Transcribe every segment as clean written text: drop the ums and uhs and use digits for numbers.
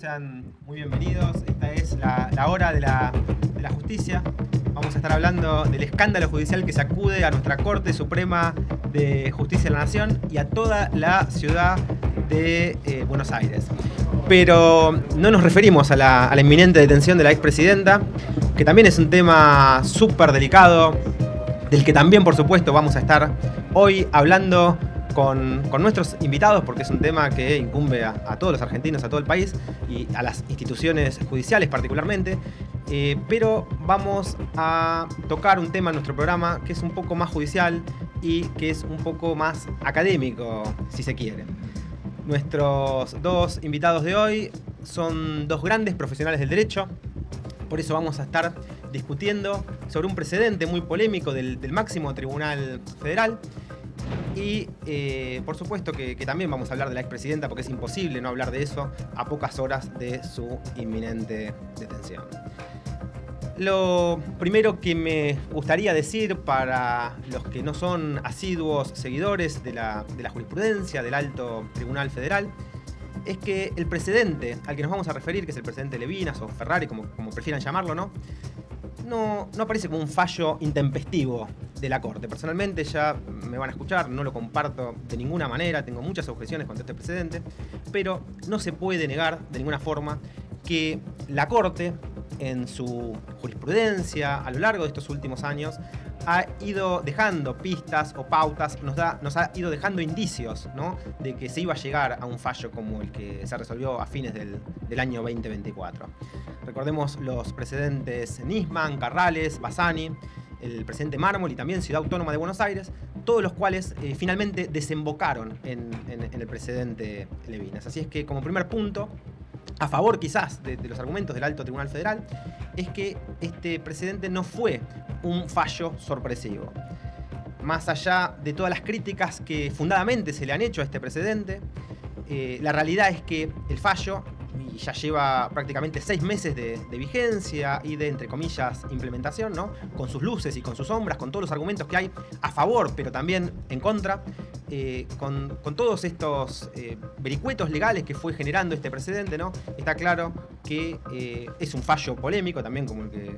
Sean muy bienvenidos. Esta es la hora de la justicia. Vamos a estar hablando del escándalo judicial que sacude a nuestra Corte Suprema de Justicia de la Nación y a toda la ciudad de Buenos Aires. Pero no nos referimos a la inminente detención de la expresidenta, que también es un tema súper delicado, del que también, por supuesto, vamos a estar hoy hablando con nuestros invitados, porque es un tema que incumbe a todos los argentinos, a todo el país y a las instituciones judiciales particularmente. Pero vamos a tocar un tema en nuestro programa que es un poco más judicial y que es un poco más académico, si se quiere. Nuestros dos invitados de hoy son dos grandes profesionales del derecho. Por eso vamos a estar discutiendo sobre un precedente muy polémico del máximo Tribunal Federal. Y por supuesto que también vamos a hablar de la expresidenta, porque es imposible no hablar de eso a pocas horas de su inminente detención. Lo primero que me gustaría decir para los que no son asiduos seguidores de la jurisprudencia del Alto Tribunal Federal es que el precedente al que nos vamos a referir, que es el precedente Levinas o Ferrari, como prefieran llamarlo, no aparece como un fallo intempestivo de la Corte. Personalmente, ya me van a escuchar, no lo comparto de ninguna manera, tengo muchas objeciones contra este precedente, pero no se puede negar de ninguna forma que la Corte, en su jurisprudencia a lo largo de estos últimos años, ha ido dejando pistas o pautas, nos ha ido dejando indicios, ¿no?, de que se iba a llegar a un fallo como el que se resolvió a fines del año 2024. Recordemos los precedentes Nisman, Carrales, Bassani, el precedente Mármol y también Ciudad Autónoma de Buenos Aires, todos los cuales finalmente desembocaron en el precedente Levinas. Así es que, como primer punto, a favor quizás de los argumentos del Alto Tribunal Federal, es que este precedente no fue un fallo sorpresivo. Más allá de todas las críticas que fundadamente se le han hecho a este precedente, la realidad es que el fallo, y ya lleva prácticamente 6 meses de vigencia y de, entre comillas, implementación, ¿no?, con sus luces y con sus sombras, con todos los argumentos que hay a favor, pero también en contra, con todos estos vericuetos legales que fue generando este precedente, ¿no?, está claro que es un fallo polémico, también como el que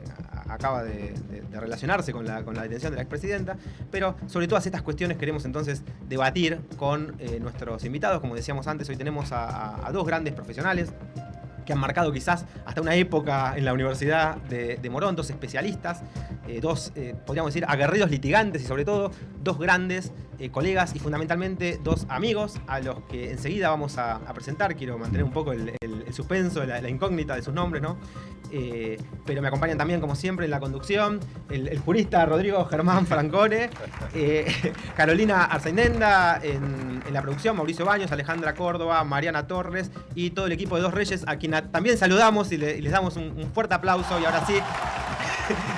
acaba de relacionarse con la detención de la expresidenta, pero sobre todas estas cuestiones queremos entonces debatir con nuestros invitados. Como decíamos antes, hoy tenemos a dos grandes profesionales que han marcado quizás hasta una época en la Universidad de Morón, dos especialistas, dos, podríamos decir, aguerridos litigantes y sobre todo dos grandes colegas y fundamentalmente dos amigos a los que enseguida vamos a presentar. Quiero mantener un poco el suspenso, la incógnita de sus nombres, ¿no? Pero me acompañan también, como siempre, en la conducción el jurista Rodrigo Germán Francone, Carolina Arzainenda en la producción, Mauricio Baños, Alejandra Córdoba, Mariana Torres y todo el equipo de Dos Reyes, a quien también saludamos y les damos un fuerte aplauso. Y ahora sí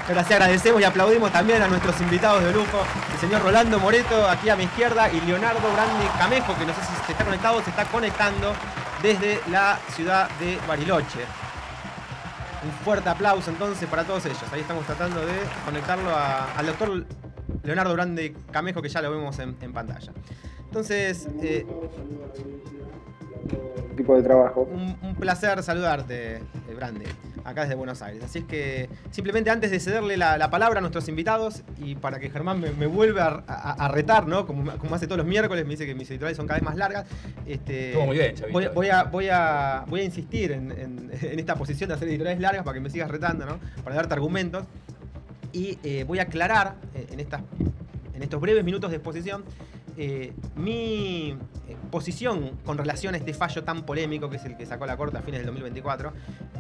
agradecemos y aplaudimos también a nuestros invitados de lujo, el señor Rolando Moreto aquí a mi izquierda y Leonardo Grande Camejo, que no sé si se está conectando desde la ciudad de Bariloche. Un fuerte aplauso entonces para todos ellos. Ahí estamos tratando de conectarlo al doctor Leonardo Grande Camejo, que ya lo vemos en pantalla. Entonces, tipo de trabajo. Un placer saludarte, Grande, acá desde Buenos Aires. Así es que simplemente antes de cederle la palabra a nuestros invitados y para que Germán me vuelva a retar, ¿no?, como hace todos los miércoles, me dice que mis editoriales son cada vez más largas. Estuvo muy bien, Chavito. Voy a insistir en esta posición de hacer editoriales largas para que me sigas retando, ¿no?, para darte argumentos. Y voy a aclarar en estos breves minutos de exposición mi posición con relación a este fallo tan polémico que es el que sacó la Corte a fines del 2024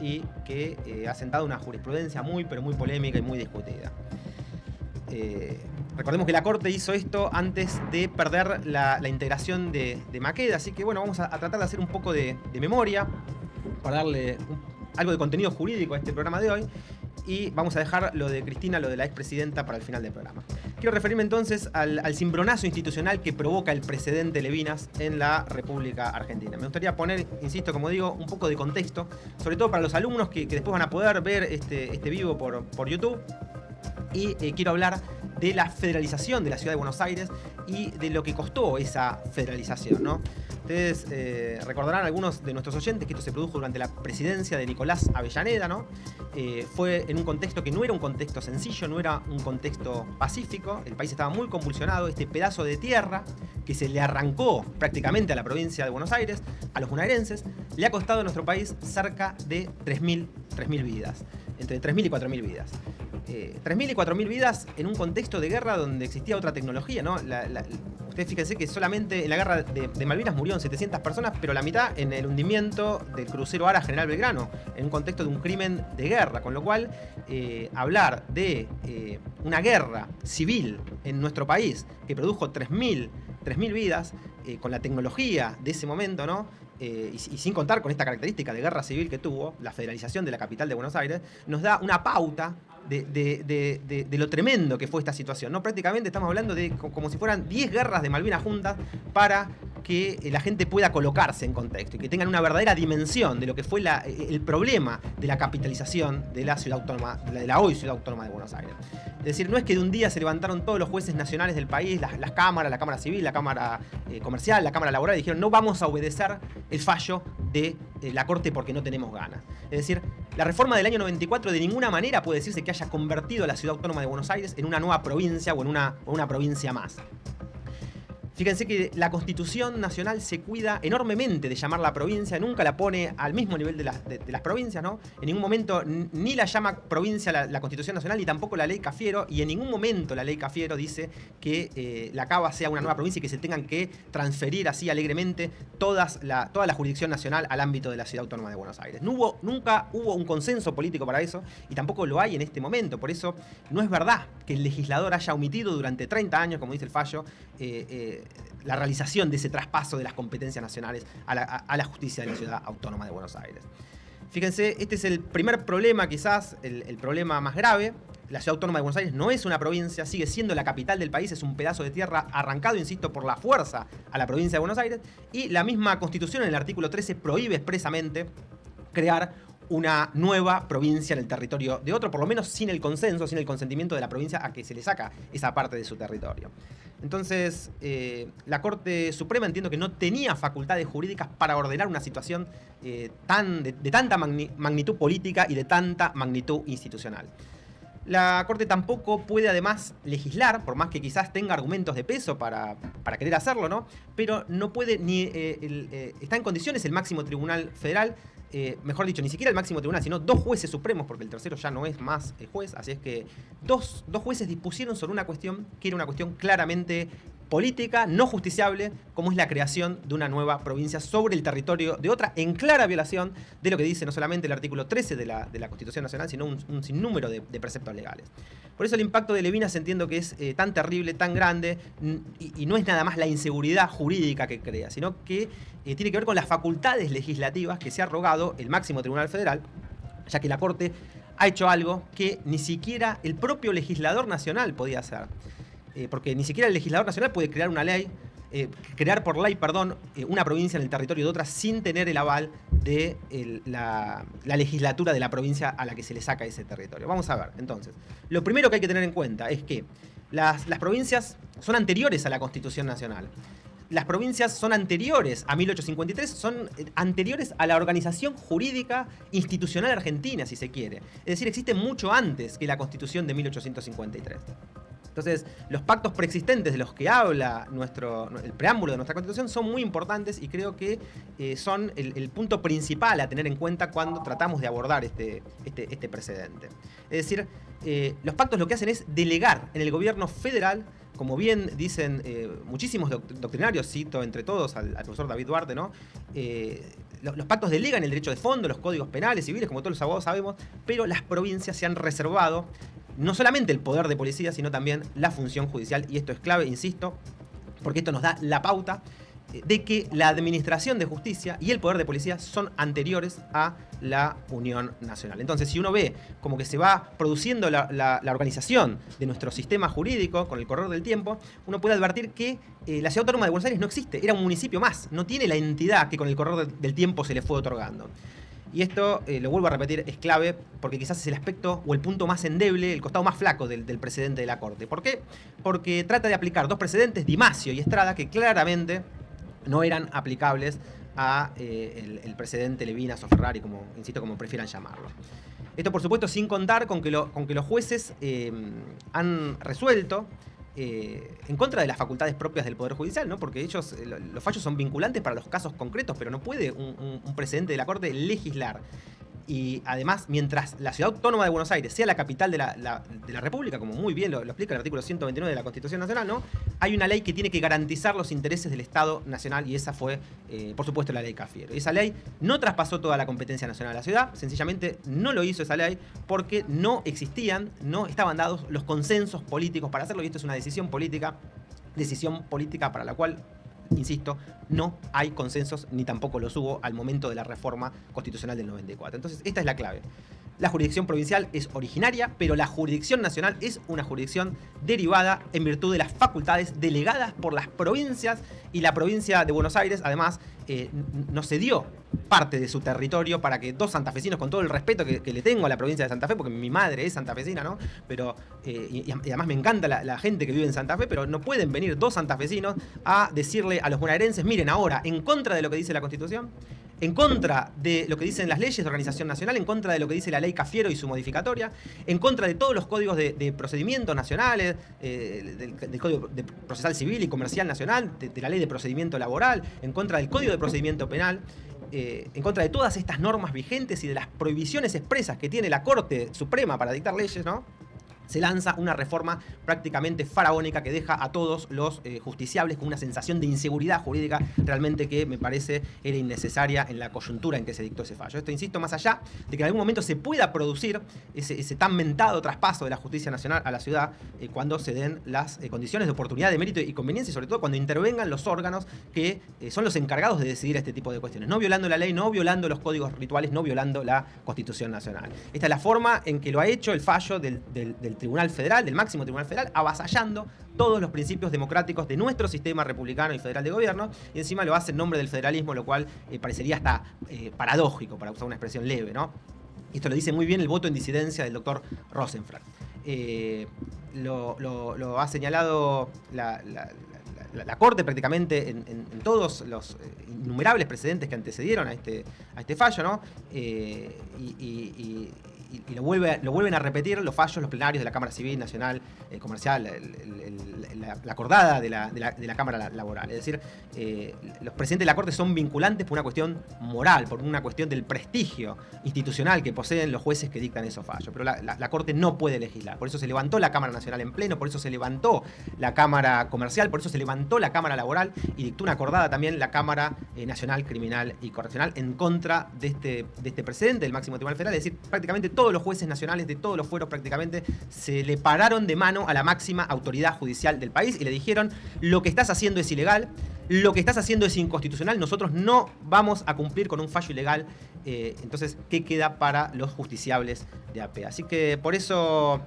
y que ha sentado una jurisprudencia muy pero muy polémica y muy discutida. Recordemos que la Corte hizo esto antes de perder la integración de Maqueda, así que bueno, vamos a tratar de hacer un poco de memoria para darle algo de contenido jurídico a este programa de hoy. Y vamos a dejar lo de Cristina, lo de la expresidenta, para el final del programa. Quiero referirme entonces al cimbronazo institucional que provoca el precedente Levinas en la República Argentina. Me gustaría poner, insisto, como digo, un poco de contexto, sobre todo para los alumnos que después van a poder ver este vivo por YouTube. Y quiero hablar de la federalización de la ciudad de Buenos Aires y de lo que costó esa federalización, ¿no? Ustedes recordarán algunos de nuestros oyentes que esto se produjo durante la presidencia de Nicolás Avellaneda, ¿no? Fue en un contexto que no era un contexto sencillo, no era un contexto pacífico, el país estaba muy convulsionado, este pedazo de tierra que se le arrancó prácticamente a la provincia de Buenos Aires, a los bonaerenses, le ha costado a nuestro país cerca de 3.000 vidas, entre 3.000 y 4.000 vidas. 3.000 y 4.000 vidas en un contexto de guerra donde existía otra tecnología, ¿no? Ustedes fíjense que solamente en la guerra de Malvinas murieron 700 personas, pero la mitad en el hundimiento del crucero Ara General Belgrano, en un contexto de un crimen de guerra, con lo cual hablar de una guerra civil en nuestro país que produjo 3.000 vidas, con la tecnología de ese momento, ¿no? Y sin contar con esta característica de guerra civil que tuvo, la federalización de la capital de Buenos Aires, nos da una pauta de lo tremendo que fue esta situación, ¿no? Prácticamente estamos hablando de como si fueran 10 guerras de Malvinas juntas para que la gente pueda colocarse en contexto y que tengan una verdadera dimensión de lo que fue el problema de la capitalización de la ciudad autónoma, de la hoy ciudad autónoma de Buenos Aires. Es decir, no es que de un día se levantaron todos los jueces nacionales del país, las cámaras, la Cámara Civil, la Cámara Comercial, la Cámara Laboral, y dijeron no vamos a obedecer el fallo de la Corte porque no tenemos ganas. Es decir, la reforma del año 94 de ninguna manera puede decirse que haya convertido a la ciudad autónoma de Buenos Aires en una nueva provincia o en una provincia más. Fíjense que la Constitución Nacional se cuida enormemente de llamarla provincia, nunca la pone al mismo nivel de las provincias, ¿no? En ningún momento ni la llama provincia la Constitución Nacional ni tampoco la Ley Cafiero, y en ningún momento la Ley Cafiero dice que la Cava sea una nueva provincia y que se tengan que transferir así alegremente toda la jurisdicción nacional al ámbito de la Ciudad Autónoma de Buenos Aires. Nunca hubo un consenso político para eso y tampoco lo hay en este momento. Por eso no es verdad que el legislador haya omitido durante 30 años, como dice el fallo, la realización de ese traspaso de las competencias nacionales a la justicia de la Ciudad Autónoma de Buenos Aires. Fíjense, este es el primer problema, quizás el problema más grave. La Ciudad Autónoma de Buenos Aires no es una provincia, sigue siendo la capital del país, es un pedazo de tierra arrancado, insisto, por la fuerza a la provincia de Buenos Aires, y la misma Constitución en el artículo 13 prohíbe expresamente crear una nueva provincia en el territorio de otro, por lo menos sin el consenso, sin el consentimiento de la provincia a que se le saca esa parte de su territorio. Entonces, la Corte Suprema entiendo que no tenía facultades jurídicas para ordenar una situación de tanta magnitud política y de tanta magnitud institucional. La Corte tampoco puede además legislar, por más que quizás tenga argumentos de peso para querer hacerlo, ¿no? Pero no puede ni está en condiciones el máximo tribunal federal, mejor dicho, ni siquiera el máximo tribunal, sino dos jueces supremos, porque el tercero ya no es más juez, así es que dos jueces dispusieron sobre una cuestión que era una cuestión claramente política, no justiciable, como es la creación de una nueva provincia sobre el territorio de otra, en clara violación de lo que dice no solamente el artículo 13 de la Constitución Nacional, sino un sinnúmero de preceptos legales. Por eso el impacto de Levinas entiendo que es tan terrible, tan grande, y no es nada más la inseguridad jurídica que crea, sino que tiene que ver con las facultades legislativas que se ha arrogado el máximo tribunal federal, ya que la Corte ha hecho algo que ni siquiera el propio legislador nacional podía hacer. Porque ni siquiera el legislador nacional puede crear una ley, crear por ley, una provincia en el territorio de otra sin tener el aval de la legislatura de la provincia a la que se le saca ese territorio. Vamos a ver, entonces. Lo primero que hay que tener en cuenta es que las provincias son anteriores a la Constitución Nacional. Las provincias son anteriores a 1853, son anteriores a la organización jurídica institucional argentina, si se quiere. Es decir, existen mucho antes que la Constitución de 1853. Entonces, los pactos preexistentes de los que habla el preámbulo de nuestra Constitución son muy importantes y creo que son el punto principal a tener en cuenta cuando tratamos de abordar este precedente. Es decir, los pactos lo que hacen es delegar en el gobierno federal, como bien dicen muchísimos doctrinarios, cito entre todos al profesor David Duarte, ¿no? Los pactos delegan el derecho de fondo, los códigos penales, civiles, como todos los abogados sabemos, pero las provincias se han reservado no solamente el poder de policía, sino también la función judicial, y esto es clave, insisto, porque esto nos da la pauta de que la administración de justicia y el poder de policía son anteriores a la Unión Nacional. Entonces, si uno ve como que se va produciendo la organización de nuestro sistema jurídico con el correr del tiempo, uno puede advertir que la Ciudad Autónoma de Buenos Aires no existe, era un municipio más, no tiene la entidad que con el correr del tiempo se le fue otorgando. Y esto, lo vuelvo a repetir, es clave porque quizás es el aspecto o el punto más endeble, el costado más flaco del precedente de la Corte. ¿Por qué? Porque trata de aplicar dos precedentes, Di Massio y Estrada, que claramente no eran aplicables a el precedente Levinas o Ferrari, como prefieran llamarlo. Esto, por supuesto, sin contar con que los jueces han resuelto en contra de las facultades propias del Poder Judicial, ¿no? Porque ellos, los fallos son vinculantes para los casos concretos, pero no puede un presidente de la Corte legislar. Y además, mientras la Ciudad Autónoma de Buenos Aires sea la capital de la República, como muy bien lo explica el artículo 129 de la Constitución Nacional, ¿no? Hay una ley que tiene que garantizar los intereses del Estado Nacional, y esa fue, por supuesto, la ley Cafiero. Y esa ley no traspasó toda la competencia nacional a la ciudad, sencillamente no lo hizo esa ley porque no estaban dados los consensos políticos para hacerlo, y esto es una decisión política para la cual, insisto, no hay consensos ni tampoco los hubo al momento de la reforma constitucional del 94. Entonces, esta es la clave. La jurisdicción provincial es originaria, pero la jurisdicción nacional es una jurisdicción derivada en virtud de las facultades delegadas por las provincias, y la provincia de Buenos Aires, además, no cedió parte de su territorio para que dos santafesinos, con todo el respeto que le tengo a la provincia de Santa Fe, porque mi madre es santafesina, ¿no? Pero, y además me encanta la gente que vive en Santa Fe, pero no pueden venir dos santafesinos a decirle a los bonaerenses, miren, ahora, en contra de lo que dice la Constitución, en contra de lo que dicen las leyes de organización nacional, en contra de lo que dice la ley Cafiero y su modificatoria, en contra de todos los códigos de procedimientos nacionales, del Código Procesal Civil y Comercial Nacional, de la ley de procedimiento laboral, en contra del Código de Procedimiento Penal, en contra de todas estas normas vigentes y de las prohibiciones expresas que tiene la Corte Suprema para dictar leyes, ¿no? Se lanza una reforma prácticamente faraónica que deja a todos los justiciables con una sensación de inseguridad jurídica realmente que me parece era innecesaria en la coyuntura en que se dictó ese fallo. Esto, insisto, más allá de que en algún momento se pueda producir ese tan mentado traspaso de la justicia nacional a la ciudad cuando se den las condiciones de oportunidad, de mérito y conveniencia, y sobre todo cuando intervengan los órganos que son los encargados de decidir este tipo de cuestiones, no violando la ley, no violando los códigos rituales, no violando la Constitución Nacional. Esta es la forma en que lo ha hecho el fallo del Tribunal Federal, del máximo Tribunal Federal, avasallando todos los principios democráticos de nuestro sistema republicano y federal de gobierno, y encima lo hace en nombre del federalismo, lo cual parecería hasta paradójico, para usar una expresión leve, ¿no? Esto lo dice muy bien el voto en disidencia del doctor Rosenfeld. Lo ha señalado la Corte prácticamente en todos los innumerables precedentes que antecedieron a este fallo, ¿no? Y lo vuelven a repetir los fallos, los plenarios de la Cámara Civil Nacional, Comercial, la acordada de la Cámara Laboral. Es decir, los presidentes de la Corte son vinculantes por una cuestión moral, por una cuestión del prestigio institucional que poseen los jueces que dictan esos fallos. Pero la Corte no puede legislar. Por eso se levantó la Cámara Nacional en pleno, por eso se levantó la Cámara Comercial, por eso se levantó la Cámara Laboral y dictó una acordada también la Cámara Nacional Criminal y Correccional en contra de este precedente del máximo Tribunal Federal. Es decir, prácticamente todos los jueces nacionales de todos los fueros prácticamente se le pararon de mano a la máxima autoridad judicial del país y le dijeron: lo que estás haciendo es ilegal, lo que estás haciendo es inconstitucional, nosotros no vamos a cumplir con un fallo ilegal. Entonces, ¿qué queda para los justiciables de AP? Así que por eso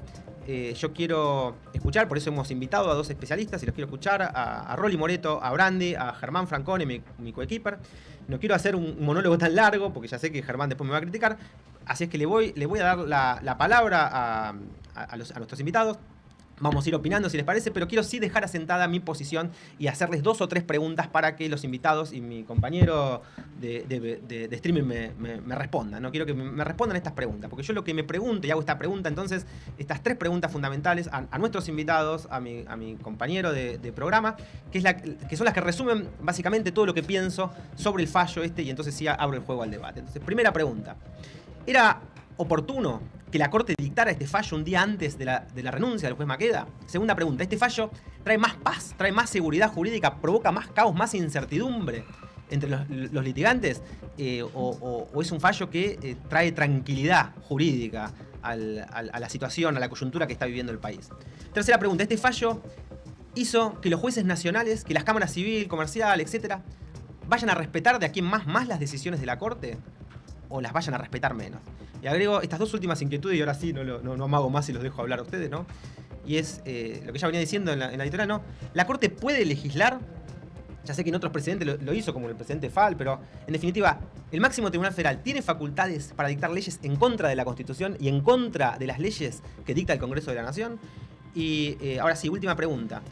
yo quiero escuchar, por eso hemos invitado a dos especialistas y los quiero escuchar, a Rolly Moreto, a Brandi, a Germán Francone, mi coequiper. No quiero hacer un monólogo tan largo porque ya sé que Germán después me va a criticar, así es que le voy a dar la palabra a nuestros invitados. Vamos a ir opinando si les parece, pero quiero sí dejar asentada mi posición y hacerles 2 o 3 preguntas para que los invitados y mi compañero de streaming me respondan. No quiero que me respondan estas preguntas, porque yo lo que me pregunto y hago esta pregunta, entonces, estas 3 preguntas fundamentales a nuestros invitados, a mi compañero de programa, que son las que resumen básicamente todo lo que pienso sobre el fallo y entonces sí abro el juego al debate. Entonces, primera pregunta. ¿Era oportuno que la Corte dictara este fallo un día antes de la renuncia del juez Maqueda? Segunda pregunta, ¿este fallo trae más paz, trae más seguridad jurídica, provoca más caos, más incertidumbre entre los litigantes? ¿O es un fallo que trae tranquilidad jurídica a la situación, a la coyuntura que está viviendo el país? Tercera pregunta, ¿este fallo hizo que los jueces nacionales, que las cámaras civil, comercial, etcétera, vayan a respetar de aquí en más las decisiones de la Corte? ¿O las vayan a respetar menos? Y agrego estas 2 últimas inquietudes y ahora sí no amago más y los dejo hablar a ustedes, ¿no? Y es lo que ya venía diciendo en la editorial, ¿no? ¿La Corte puede legislar Ya sé que en otros presidentes lo hizo, como el presidente Fall, pero en definitiva, el máximo tribunal federal tiene facultades para dictar leyes en contra de la Constitución y en contra de las leyes que dicta el Congreso de la Nación. Y ahora sí, última pregunta.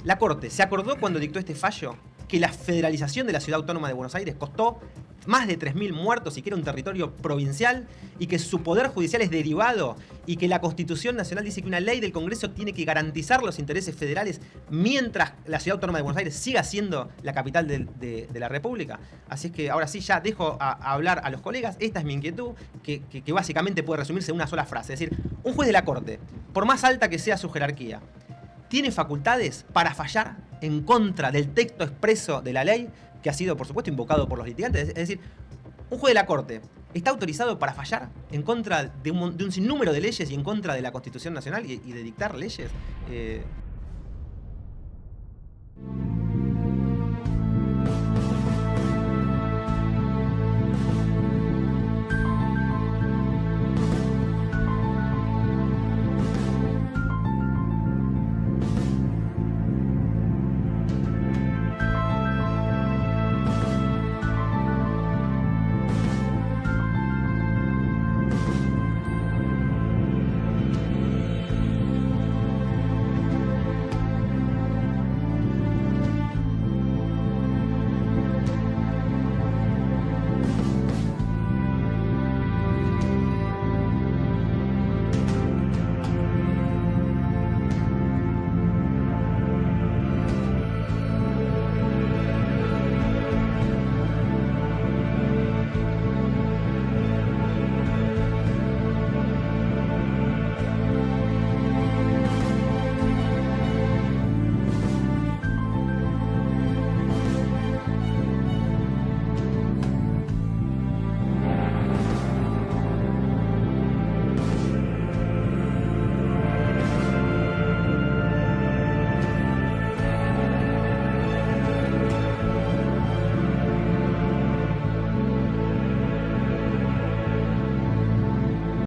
La Corte se acordó cuando dictó este fallo que la federalización de la Ciudad Autónoma de Buenos Aires costó más de 3.000 muertos y que era un territorio provincial y que su poder judicial es derivado y que la Constitución Nacional dice que una ley del Congreso tiene que garantizar los intereses federales mientras la Ciudad Autónoma de Buenos Aires siga siendo la capital de la República. Así es que ahora sí ya dejo a hablar a los colegas. Esta es mi inquietud, que básicamente puede resumirse en una sola frase. Es decir, un juez de la Corte, por más alta que sea su jerarquía, tiene facultades para fallar en contra del texto expreso de la ley que ha sido, por supuesto, invocado por los litigantes. Es decir, un juez de la Corte está autorizado para fallar en contra de un sinnúmero de leyes y en contra de la Constitución Nacional y de dictar leyes.